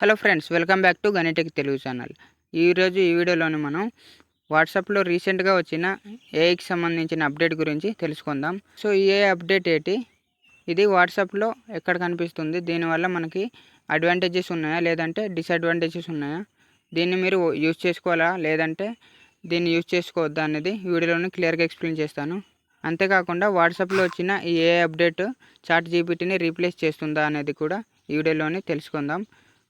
Hello friends, welcome back to Ganitech Telugu channel. ఈరోజు ఈ వీడియోలోని మనం వాట్సాప్లో రీసెంట్గా వచ్చిన ఏఐకి సంబంధించిన అప్డేట్ గురించి తెలుసుకుందాం. సో ఈ ఏఐ అప్డేట్ ఏంటి, ఇది వాట్సాప్లో ఎక్కడ కనిపిస్తుంది, దీనివల్ల మనకి అడ్వాంటేజెస్ ఉన్నాయా లేదంటే డిసడ్వాంటేజెస్ ఉన్నాయా, దీన్ని మీరు యూజ్ చేసుకోవాలా లేదంటే దీన్ని యూజ్ చేసుకోవద్దా అనేది ఈ వీడియోలోని క్లియర్గా ఎక్స్ప్లెయిన్ చేస్తాను. అంతేకాకుండా వాట్సాప్లో వచ్చిన ఈ ఏఐ అప్డేట్ చాట్ జీపీటీని రీప్లేస్ చేస్తుందా అనేది కూడా ఈ వీడియోలోని తెలుసుకుందాం.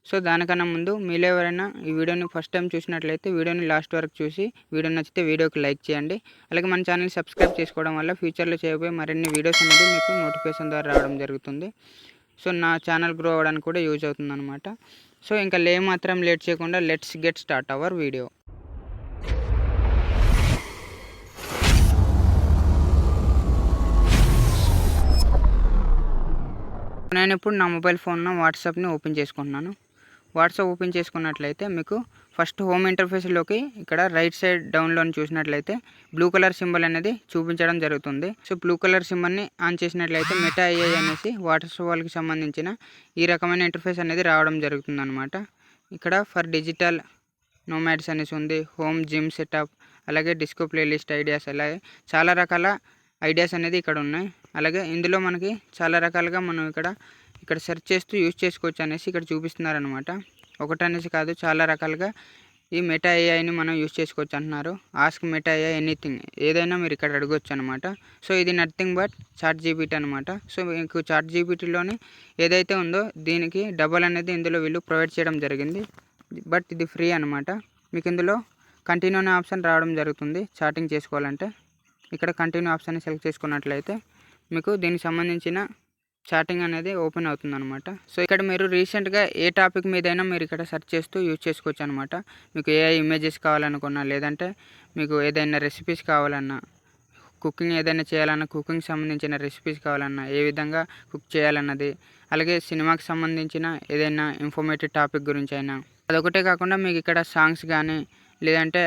సో దానికన్నా ముందు మీలో ఎవరైనా ఈ వీడియోని ఫస్ట్ టైం చూసినట్లయితే వీడియోని లాస్ట్ వరకు చూసి వీడియో నచ్చితే వీడియోకి లైక్ చేయండి. అలాగే మన ఛానల్ సబ్స్క్రైబ్ చేసుకోవడం వల్ల ఫ్యూచర్లో చేయబోయే మరిన్ని వీడియోస్ అనేది మీకు నోటిఫికేషన్ ద్వారా రావడం జరుగుతుంది. సో నా ఛానల్ గ్రో అవ్వడానికి కూడా యూజ్ అవుతుంది అనమాట. సో ఇంకా మాత్రం లేట్ చేయకుండా let's get start our video. నేను ఇప్పుడు నా మొబైల్ ఫోన్లో వాట్సాప్ని ఓపెన్ చేసుకుంటున్నాను. వాట్సాప్ ఓపెన్ చేసుకున్నట్లయితే మీకు ఫస్ట్ హోమ్ ఇంటర్ఫేస్లోకి ఇక్కడ రైట్ సైడ్ డౌన్లో చూసినట్లయితే బ్లూ కలర్ సింబల్ అనేది చూపించడం జరుగుతుంది. సో బ్లూ కలర్ సింబల్ని ఆన్ చేసినట్లయితే మెటా ఏఐ అనేసి వాట్సాప్ వాళ్ళకి సంబంధించిన ఈ రకమైన ఇంటర్ఫేస్ అనేది రావడం జరుగుతుంది అనమాట. ఇక్కడ ఫర్ డిజిటల్ నోమాడ్స్ అనేసి ఉంది, హోమ్ జిమ్ సెటప్, అలాగే డిస్కో ప్లేలిస్ట్ ఐడియాస్, అలాగే చాలా రకాల ఐడియాస్ అనేది ఇక్కడ ఉన్నాయి. అలాగే ఇందులో మనకి చాలా రకాలుగా మనం ఇక్కడ సెర్చ్ చేస్తూ యూజ్ చేసుకోవచ్చు అనేసి ఇక్కడ చూపిస్తున్నారనమాట. ఒకటనేసి కాదు, చాలా రకాలుగా ఈ మెటా ఏఐని మనం యూజ్ చేసుకోవచ్చు అంటున్నారు. ఆస్క్ మెటా ఏఐ ఎనీథింగ్, ఏదైనా మీరు ఇక్కడ అడగొచ్చు అనమాట. సో ఇది నథింగ్ బట్ చాట్ జీపీటీ అనమాట. సో మీకు చాట్ జీపీటీలోని ఏదైతే ఉందో దీనికి డబల్ అనేది ఇందులో వీళ్ళు ప్రొవైడ్ చేయడం జరిగింది. బట్ ఇది ఫ్రీ అనమాట. మీకు ఇందులో కంటిన్యూ అనే ఆప్షన్ రావడం జరుగుతుంది. చాటింగ్ చేసుకోవాలంటే ఇక్కడ కంటిన్యూ ఆప్షన్ని సెలెక్ట్ చేసుకున్నట్లయితే మీకు దీనికి సంబంధించిన చాటింగ్ అనేది ఓపెన్ అవుతుంది అనమాట. సో ఇక్కడ మీరు రీసెంట్గా ఏ టాపిక్ మీదైనా మీరు ఇక్కడ సెర్చ్ చేస్తూ యూజ్ చేసుకోవచ్చు అనమాట. మీకు ఏఐ ఇమేజెస్ కావాలనుకున్నా, లేదంటే మీకు ఏదైనా రెసిపీస్ కావాలన్నా, కుకింగ్ ఏదైనా చేయాలన్నా, కుకింగ్ సంబంధించిన రెసిపీస్ కావాలన్నా, ఏ విధంగా కుక్ చేయాలన్నది, అలాగే సినిమాకి సంబంధించిన ఏదైనా ఇన్ఫర్మేటివ్ టాపిక్ గురించి అయినా, అదొకటే కాకుండా మీకు ఇక్కడ సాంగ్స్ కానీ, లేదంటే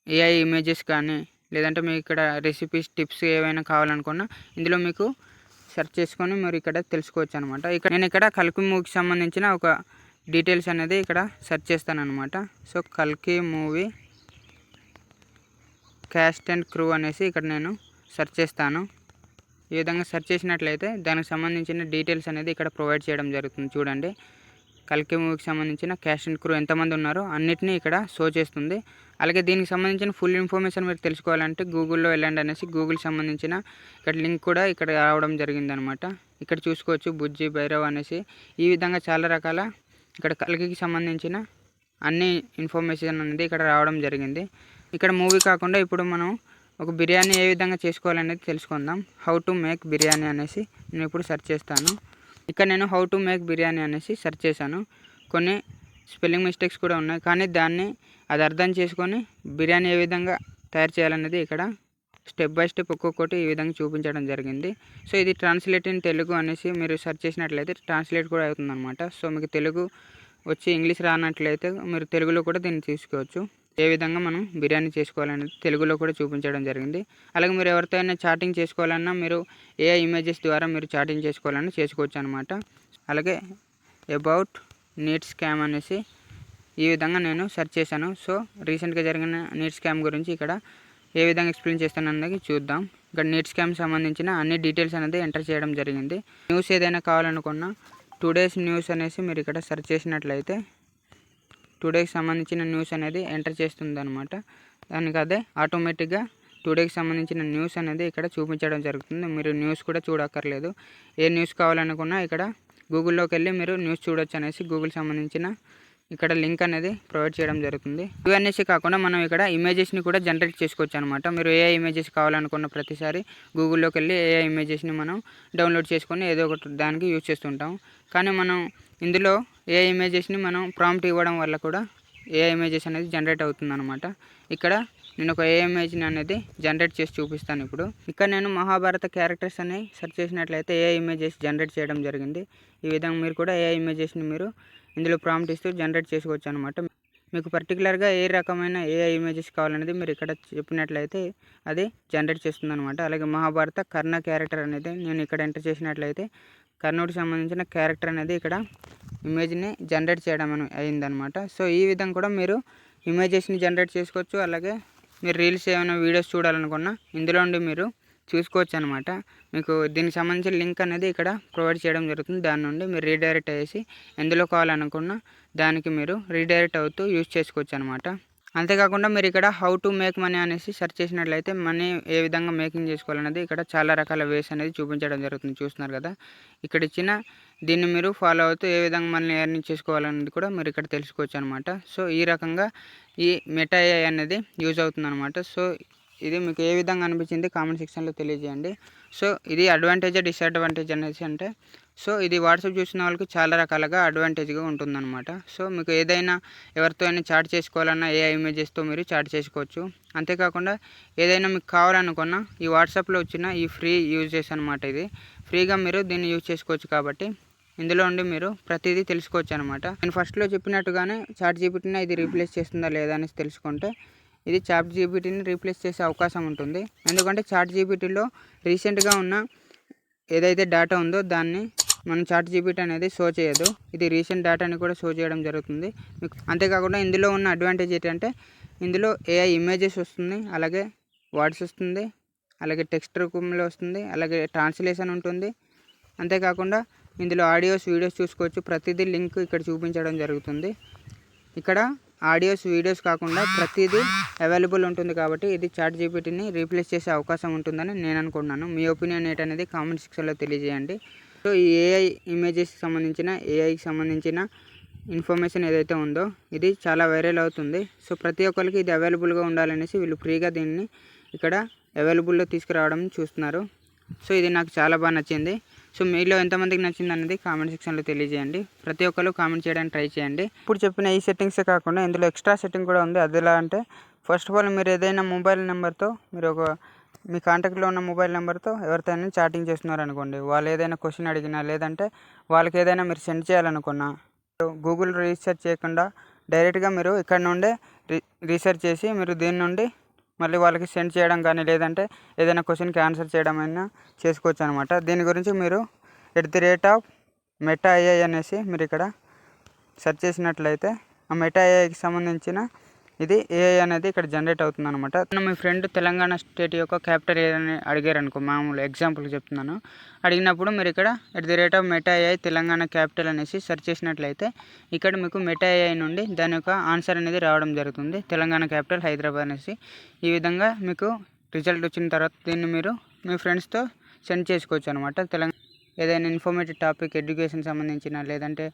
ఏఐ ఇమేజెస్ కానీ, లేదంటే మీకు ఇక్కడ రెసిపీస్ టిప్స్ ఏవైనా కావాలనుకున్నా ఇందులో మీకు సెర్చ్ చేసుకొని మీరు ఇక్కడ తెలుసుకోవచ్చు అనమాట. నేను ఇక్కడ కల్కి మూవీకి సంబంధించిన ఒక డీటెయిల్స్ అనేది ఇక్కడ సెర్చ్ చేస్తాను అనమాట. సో కల్కి మూవీ క్యాస్ట్ అండ్ క్రూ అనేసి ఇక్కడ నేను సెర్చ్ చేస్తాను. ఈ విధంగా సెర్చ్ చేసినట్లయితే దానికి సంబంధించిన డీటెయిల్స్ అనేది ఇక్కడ ప్రొవైడ్ చేయడం జరుగుతుంది. చూడండి, కల్కి మూవీకి సంబంధించిన క్యాస్ట్ అండ్ క్రూ ఎంతమంది ఉన్నారో అన్నిటినీ ఇక్కడ షో చేస్తుంది. అలాగే దీనికి సంబంధించిన ఫుల్ ఇన్ఫర్మేషన్ మీరు తెలుసుకోవాలంటే గూగుల్లో వెళ్ళండి అనేసి గూగుల్కి సంబంధించిన ఇక్కడ లింక్ కూడా ఇక్కడ రావడం జరిగిందనమాట. ఇక్కడ చూసుకోవచ్చు బుజ్జి భైరవ్ అనేసి ఈ విధంగా చాలా రకాల ఇక్కడ కల్కికి సంబంధించిన అన్ని ఇన్ఫర్మేషన్ అనేది ఇక్కడ రావడం జరిగింది. ఇక్కడ మూవీ కాకుండా ఇప్పుడు మనం ఒక బిర్యానీ ఏ విధంగా చేసుకోవాలనేది తెలుసుకుందాం. హౌ టు మేక్ బిర్యానీ అనేసి నేను ఇప్పుడు సెర్చ్ చేస్తాను. ఇక్కడ నేను హౌ టు మేక్ బిర్యానీ అనేసి సెర్చ్ చేశాను. కొన్ని స్పెల్లింగ్ మిస్టేక్స్ కూడా ఉన్నాయి, కానీ దాన్ని అది అర్థం చేసుకొని బిర్యానీ ఏ విధంగా తయారు చేయాలనేది ఇక్కడ స్టెప్ బై స్టెప్ ఒక్కొక్కటి ఈ విధంగా చూపించడం జరిగింది. సో ఇది ట్రాన్స్లేట్ ఇన్ తెలుగు అనేసి మీరు సెర్చ్ చేసినట్లయితే ట్రాన్స్లేట్ కూడా అవుతుంది అనమాట. సో మీకు తెలుగు వచ్చి ఇంగ్లీష్ రానట్లయితే మీరు తెలుగులో కూడా దీన్ని తీసుకోవచ్చు. ఏ విధంగా మనం బిర్యానీ చేసుకోవాలనేది తెలుగులో కూడా చూపించడం జరిగింది. అలాగే మీరు ఎవరితో అయినా చాటింగ్ చేసుకోవాలన్నా, మీరు ఏ ఇమేజెస్ ద్వారా మీరు చాటింగ్ చేసుకోవాలన్నా చేసుకోవచ్చు అనమాట. అలాగే అబౌట్ నీట్ స్కామ్ అనేసి ఈ విధంగా నేను సెర్చ్ చేశాను. సో రీసెంట్గా జరిగిన నీట్ స్కామ్ గురించి ఇక్కడ ఏ విధంగా ఎక్స్ప్లెయిన్ చేస్తానన్నది చూద్దాం. ఇక్కడ నీట్ స్కామ్ సంబంధించిన అన్ని డీటెయిల్స్ అనేది ఎంటర్ చేయడం జరిగింది. న్యూస్ ఏదైనా కావాలనుకున్నా టుడేస్ న్యూస్ అనేసి మీరు ఇక్కడ సెర్చ్ చేసినట్లయితే టుడేకి సంబంధించిన న్యూస్ అనేది ఎంటర్ చేస్తుంది అనమాట. దానికి అదే ఆటోమేటిక్గా టుడేకి సంబంధించిన న్యూస్ అనేది ఇక్కడ చూపించడం జరుగుతుంది. మీరు న్యూస్ కూడా చూడక్కర్లేదు. ఏ న్యూస్ కావాలనుకున్నా ఇక్కడ గూగుల్లోకి వెళ్ళి మీరు న్యూస్ చూడొచ్చు అనేసి గూగుల్ సంబంధించిన ఇక్కడ లింక్ అనేది ప్రొవైడ్ చేయడం జరుగుతుంది. ఇవన్నీ కాకుండా మనం ఇక్కడ ఇమేజెస్ని కూడా జనరేట్ చేసుకోవచ్చు అనమాట. మీరు ఏ ఇమేజెస్ కావాలనుకున్న ప్రతిసారి గూగుల్లోకి వెళ్ళి ఏ ఇమేజెస్ని మనం డౌన్లోడ్ చేసుకొని ఏదో ఒకటి దానికి యూజ్ చేస్తుంటాం. కానీ మనం ఇందులో ఏ ఇమేజెస్ని మనం ప్రాంప్ట్ ఇవ్వడం వల్ల కూడా ఏ ఇమేజెస్ అనేది జనరేట్ అవుతుంది అనమాట. ఇక్కడ నేను ఒక ఏ ఇమేజ్ని అనేది జనరేట్ చేసి చూపిస్తాను. ఇక్కడ నేను మహాభారత క్యారెక్టర్స్ అని సెర్చ్ చేసినట్లయితే ఏ ఇమేజెస్ జనరేట్ చేయడం జరిగింది. ఈ విధంగా మీరు కూడా ఏ ఇమేజెస్ని మీరు ఇందులో ప్రాంప్ట్ ఇస్తూ జనరేట్ చేసుకోవచ్చు అనమాట. మీకు పర్టికులర్గా ఏ రకమైన ఏ ఇమేజెస్ కావాలనేది మీరు ఇక్కడ చెప్పినట్లయితే అది జనరేట్ చేస్తుంది అనమాట. అలాగే మహాభారత కర్ణ క్యారెక్టర్ అనేది నేను ఇక్కడ ఎంటర్ చేసినట్లయితే కర్ణుడికి సంబంధించిన క్యారెక్టర్ అనేది ఇక్కడ ఇమేజ్ని జనరేట్ చేయడం అయిందనమాట. సో ఈ విధంగా కూడా మీరు ఇమేజెస్ని జనరేట్ చేసుకోవచ్చు. అలాగే మీరు రీల్స్ ఏమైనా వీడియోస్ చూడాలనుకున్నా ఇందులో నుండి మీరు చూసుకోవచ్చు అనమాట. మీకు దీనికి సంబంధించిన లింక్ అనేది ఇక్కడ ప్రొవైడ్ చేయడం జరుగుతుంది. దాని నుండి మీరు రీడైరెక్ట్ అయ్యేసి ఎందులో కావాలనుకున్నా దానికి మీరు రీడైరెక్ట్ అవుతూ యూజ్ చేసుకోవచ్చు అనమాట. అంతేకాకుండా మీరు ఇక్కడ హౌ టు మేక్ మనీ అనేసి సెర్చ్ చేసినట్లయితే మనీ ఏ విధంగా మేకింగ్ చేసుకోవాలనేది ఇక్కడ చాలా రకాల వేస్ అనేది చూపించడం జరుగుతుంది. చూస్తున్నారు కదా, ఇక్కడ ఇచ్చిన దీన్ని మీరు ఫాలో అవుతూ ఏ విధంగా మనీ ఎర్నింగ్ చేసుకోవాలనేది కూడా మీరు ఇక్కడ తెలుసుకోవచ్చు అనమాట. సో ఈ రకంగా ఈ మెటా AI అనేది యూజ్ అవుతుంది అనమాట. సో ఇది మీకు ఏ విధంగా అనిపించింది కామెంట్ సెక్షన్లో తెలియజేయండి. సో ఇది అడ్వాంటేజ్ డిసడ్వాంటేజ్ అనేసి అంటే సో ఇది వాట్సాప్ చూసిన వాళ్ళకి చాలా రకాలుగా అడ్వాంటేజ్గా ఉంటుందన్నమాట. సో మీకు ఏదైనా ఎవరితో అయినా చాట్ చేసుకోవాలన్నా AI ఇమేజెస్తో మీరు చాట్ చేసుకోవచ్చు. అంతేకాకుండా ఏదైనా మీకు కావాలనుకున్నా ఈ వాట్సాప్లో వచ్చిన ఈ ఫ్రీ యూజెస్ అనమాట. ఇది ఫ్రీగా మీరు దీన్ని యూజ్ చేసుకోవచ్చు కాబట్టి ఇందులో ఉండి మీరు ప్రతిదీ తెలుసుకోవచ్చు అనమాట. నేను ఫస్ట్లో చెప్పినట్టుగానే ChatGPTని ఇది రీప్లేస్ చేస్తుందా లేదా అనేసి తెలుసుకుంటే ఇది ChatGPTని రీప్లేస్ చేసే అవకాశం ఉంటుంది. ఎందుకంటే ChatGPTలో రీసెంట్గా ఉన్న ఏదైతే డేటా ఉందో దాన్ని మనం ChatGPT అనేది షో చేయదు. ఇది రీసెంట్ డేటాని కూడా షో చేయడం జరుగుతుంది మీకు. అంతేకాకుండా ఇందులో ఉన్న అడ్వాంటేజ్ ఏంటంటే ఇందులో AI ఇమేజెస్ వస్తుంది, అలాగే వర్డ్స్ వస్తుంది, అలాగే టెక్స్ట్ రూపంలో వస్తుంది, అలాగే ట్రాన్స్లేషన్ ఉంటుంది. అంతేకాకుండా ఇందులో ఆడియోస్ వీడియోస్ చూసుకోవచ్చు. ప్రతిదీ లింక్ ఇక్కడ చూపించడం జరుగుతుంది. ఇక్కడ ఆడియోస్ వీడియోస్ కాకుండా ప్రతిదీ అవైలబుల్ ఉంటుంది కాబట్టి ఇది ChatGPTని రీప్లేస్ చేసే అవకాశం ఉంటుందని నేను అనుకుంటున్నాను. మీ ఒపీనియన్ ఏంటనేది కామెంట్ సెక్షన్లో తెలియజేయండి. సో ఈ AI ఇమేజెస్కి సంబంధించిన AIకి సంబంధించిన ఇన్ఫర్మేషన్ ఏదైతే ఉందో ఇది చాలా వైరల్ అవుతుంది. సో ప్రతి ఒక్కరికి ఇది అవైలబుల్గా ఉండాలనేసి వీళ్ళు ఫ్రీగా దీన్ని ఇక్కడ అవైలబుల్లో తీసుకురావడం చూస్తున్నారు. సో ఇది నాకు చాలా బాగా నచ్చింది. సో మీలో ఎంతమందికి నచ్చింది అనేది కామెంట్ సెక్షన్లో తెలియజేయండి. ప్రతి ఒక్కరు కామెంట్ చేయడానికి ట్రై చేయండి. ఇప్పుడు చెప్పిన ఈ సెట్టింగ్సే కాకుండా ఇందులో ఎక్స్ట్రా సెట్టింగ్ కూడా ఉంది. అది ఎలా అంటే ఫస్ట్ ఆఫ్ ఆల్ మీరు ఏదైనా మొబైల్ నెంబర్తో మీరు మీ కాంటాక్ట్లో ఉన్న మొబైల్ నెంబర్తో ఎవరితో చాటింగ్ చేస్తున్నారు అనుకోండి, వాళ్ళు ఏదైనా క్వశ్చన్ అడిగినా లేదంటే వాళ్ళకి ఏదైనా మీరు సెండ్ చేయాలనుకున్నా గూగుల్ రీసెర్చ్ చేయకుండా డైరెక్ట్గా మీరు ఇక్కడ నుండే రీసెర్చ్ చేసి మీరు దీని నుండి మళ్ళీ వాళ్ళకి సెండ్ చేయడం కానీ లేదంటే ఏదైనా క్వశ్చన్కి ఆన్సర్ చేయడం అయినా చేసుకోవచ్చు అనమాట. దీని గురించి మీరు @మెటా AI అనేసి మీరు ఇక్కడ సెర్చ్ చేసినట్లయితే ఆ మెటా AIకి సంబంధించిన ఇది AI అనేది ఇక్కడ జనరేట్ అవుతుంది అనమాట. మీ ఫ్రెండ్ తెలంగాణ స్టేట్ యొక్క క్యాపిటల్ ఏదని అడిగారు అనుకో, మామూలు ఎగ్జాంపుల్ చెప్తున్నాను. అడిగినప్పుడు మీరు ఇక్కడ @మెటా AI తెలంగాణ క్యాపిటల్ అనేసి సెర్చ్ చేసినట్లయితే ఇక్కడ మీకు మెటా AI నుండి దాని యొక్క ఆన్సర్ అనేది రావడం జరుగుతుంది. తెలంగాణ క్యాపిటల్ హైదరాబాద్ అనేసి. ఈ విధంగా మీకు రిజల్ట్ వచ్చిన తర్వాత దీన్ని మీరు మీ ఫ్రెండ్స్తో సెండ్ చేసుకోవచ్చు అనమాట. ఏదైనా ఇన్ఫర్మేటివ్ టాపిక్ ఎడ్యుకేషన్ సంబంధించిన లేదంటే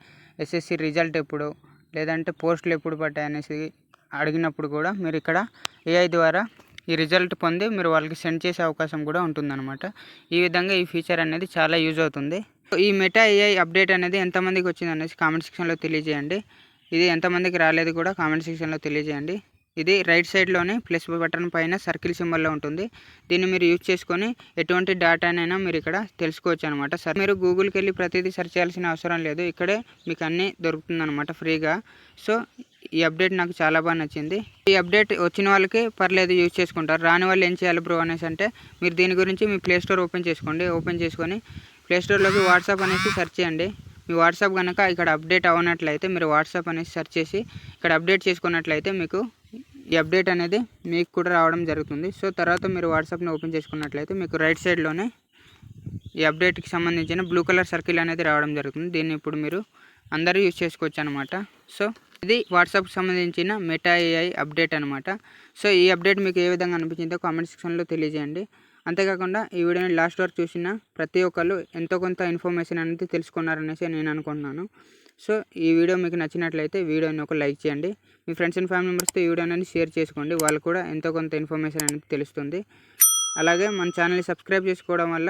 SSC రిజల్ట్ ఎప్పుడు లేదంటే పోస్టులు ఎప్పుడు పడ్డాయి అనేసి అడిగినప్పుడు కూడా మీరు ఇక్కడ AI ద్వారా ఈ రిజల్ట్ పొంది మీరు వాళ్ళకి సెండ్ చేసే అవకాశం కూడా ఉంటుందన్నమాట. ఈ విధంగా ఈ ఫీచర్ అనేది చాలా యూజ్ అవుతుంది. ఈ మెటా AI అప్డేట్ అనేది ఎంతమందికి వచ్చింది అనేసి కామెంట్ సెక్షన్లో తెలియజేయండి. ఇది ఎంతమందికి రాలేదు కూడా కామెంట్ సెక్షన్లో తెలియజేయండి. ఇది రైట్ సైడ్లోనే ప్లస్ బటన్ పైన సర్కిల్ సింబల్లో ఉంటుంది. దీన్ని మీరు యూజ్ చేసుకొని ఎటువంటి డేటానైనా మీరు ఇక్కడ తెలుసుకోవచ్చు అనమాట. మీరు గూగుల్కి వెళ్ళి ప్రతిదీ సెర్చ్ చేయాల్సిన అవసరం లేదు. ఇక్కడే మీకు అన్నీ దొరుకుతుందన్నమాట ఫ్రీగా. సో ఈ అప్డేట్ నాకు చాలా బాగా నచ్చింది. ఈ అప్డేట్ వచ్చిన వాళ్ళకి పర్లేదు యూజ్ చేసుకుంటారు. రాని వాళ్ళు ఏం చేయాలి బ్రో అనేసి అంటే మీరు దీని గురించి మీ ప్లే స్టోర్ ఓపెన్ చేసుకోండి. ఓపెన్ చేసుకొని ప్లే స్టోర్లోకి వాట్సాప్ అనేసి సెర్చ్ చేయండి. మీ వాట్సాప్ కనుక ఇక్కడ అప్డేట్ అవ్వనట్లయితే మీరు వాట్సాప్ అనేసి సెర్చ్ చేసి ఇక్కడ అప్డేట్ చేసుకున్నట్లయితే మీకు ఈ అప్డేట్ అనేది మీకు కూడా రావడం జరుగుతుంది. సో తర్వాత మీరు వాట్సాప్ని ఓపెన్ చేసుకున్నట్లయితే మీకు రైట్ సైడ్లోనే ఈ అప్డేట్కి సంబంధించిన బ్లూ కలర్ సర్కిల్ అనేది రావడం జరుగుతుంది. దీన్ని ఇప్పుడు మీరు అందరూ యూజ్ చేసుకోవచ్చు అనమాట. సో ఇది వాట్సాప్కి సంబంధించిన మెటా AI అప్డేట్ అనమాట. సో ఈ అప్డేట్ మీకు ఏ విధంగా అనిపించిందో కామెంట్ సెక్షన్లో తెలియజేయండి. అంతేకాకుండా ఈ వీడియోని లాస్ట్ వరకు చూసిన ప్రతి ఒక్కరు ఎంతో కొంత ఇన్ఫర్మేషన్ అనేది తెలుసుకున్నారనేసి నేను అనుకుంటున్నాను. సో ఈ వీడియో మీకు నచ్చినట్లయితే వీడియోని ఒక లైక్ చేయండి. మీ ఫ్రెండ్స్ అండ్ ఫ్యామిలీ మెంబర్స్తో ఈ వీడియో అనేది షేర్ చేసుకోండి. వాళ్ళు కూడా ఎంతో కొంత ఇన్ఫర్మేషన్ అనేది తెలుస్తుంది. అలాగే మన ఛానల్ని సబ్స్క్రైబ్ చేసుకోవడం వల్ల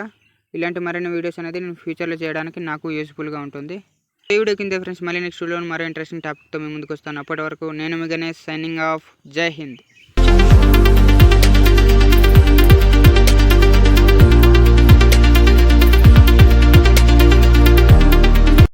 ఇలాంటి మరిన్ని వీడియోస్ అనేది నేను ఫ్యూచర్లో చేయడానికి నాకు యూస్ఫుల్గా ఉంటుంది. ఈ వీడియో కింద ఫ్రెండ్స్ మళ్ళీ నెక్స్ట్ వీడియోలో మరో ఇంట్రెస్టింగ్ టాపిక్తో మేము ముందుకు వస్తాను. అప్పటి వరకు నేను మీ గణేష్ సైనింగ్ ఆఫ్. జై హింద్.